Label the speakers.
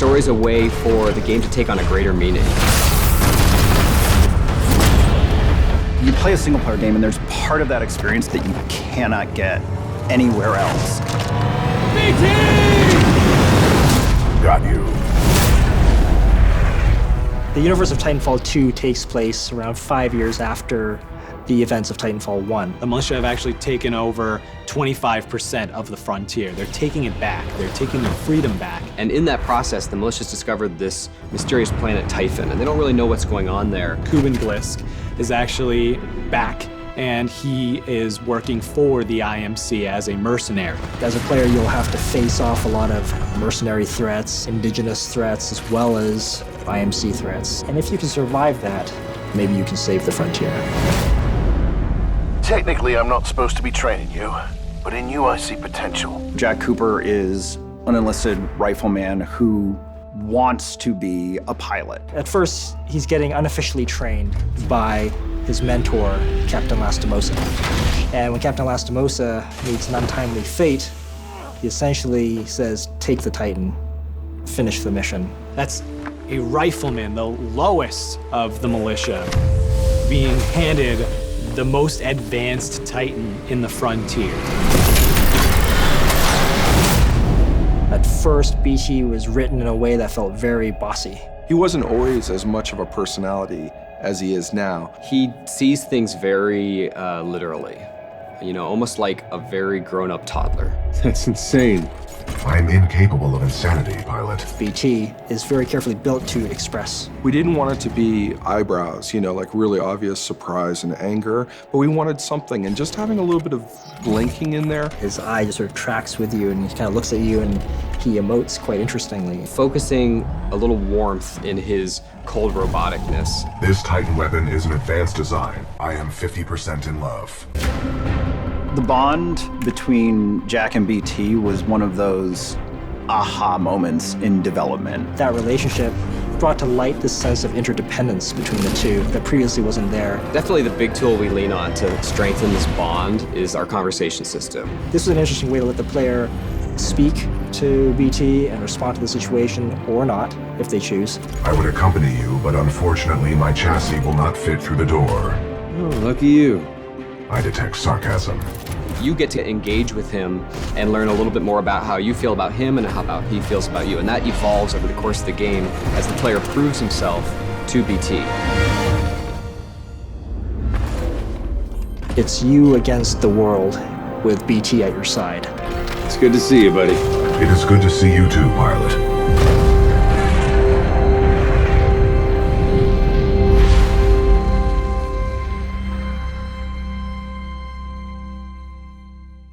Speaker 1: story's a way for the game to take on a greater meaning.
Speaker 2: You play a single-player game, and there's part of that experience that you cannot get anywhere else.
Speaker 3: Got you.
Speaker 4: The universe of Titanfall 2 takes place around 5 years after the events of Titanfall 1.
Speaker 5: The militia have actually taken over 25% of the frontier. They're taking it back. They're taking their freedom back.
Speaker 1: And in that process, the militia's discovered this mysterious planet Typhon, and they don't really know what's going on there.
Speaker 5: Kuben Glisk is actually back, and he is working for the IMC as a mercenary.
Speaker 4: As a player, you'll have to face off a lot of mercenary threats, indigenous threats, as well as IMC threats. And if you can survive that, maybe you can save the frontier.
Speaker 3: Technically, I'm not supposed to be training you, but in you I see potential.
Speaker 2: Jack Cooper is an enlisted rifleman who wants to be a pilot.
Speaker 4: At first, he's getting unofficially trained by his mentor, Captain Lastimosa. And when Captain Lastimosa meets an untimely fate, he essentially says, take the Titan, finish the mission.
Speaker 5: That's a rifleman, the lowest of the militia, being handed the most advanced Titan in the frontier.
Speaker 4: At first, BT was written in a way that felt very bossy.
Speaker 6: He wasn't always as much of a personality as he is now.
Speaker 1: He sees things very literally, you know, almost like a very grown-up toddler.
Speaker 7: That's insane.
Speaker 3: I'm incapable of insanity, pilot.
Speaker 4: BT is very carefully built to express.
Speaker 6: We didn't want it to be eyebrows, you know, like really obvious surprise and anger, but we wanted something, and just having a little bit of blinking in there.
Speaker 4: His eye just sort of tracks with you, and he kind of looks at you, and he emotes quite interestingly.
Speaker 1: Focusing a little warmth in his cold roboticness.
Speaker 3: This Titan weapon is an advanced design. I am 50% in love.
Speaker 2: The bond between Jack and BT was one of those aha moments in development.
Speaker 4: That relationship brought to light this sense of interdependence between the two that previously wasn't there.
Speaker 1: Definitely the big tool we lean on to strengthen this bond is our conversation system.
Speaker 4: This is an interesting way to let the player speak to BT and respond to the situation, or not, if they choose.
Speaker 3: I would accompany you, but unfortunately my chassis will not fit through the door.
Speaker 7: Oh, lucky you.
Speaker 3: I detect sarcasm.
Speaker 1: You get to engage with him and learn a little bit more about how you feel about him and how about he feels about you. And that evolves over the course of the game as the player proves himself to BT.
Speaker 4: It's you against the world with BT at your side.
Speaker 7: It's good to see you, buddy.
Speaker 3: It is good to see you too, pilot.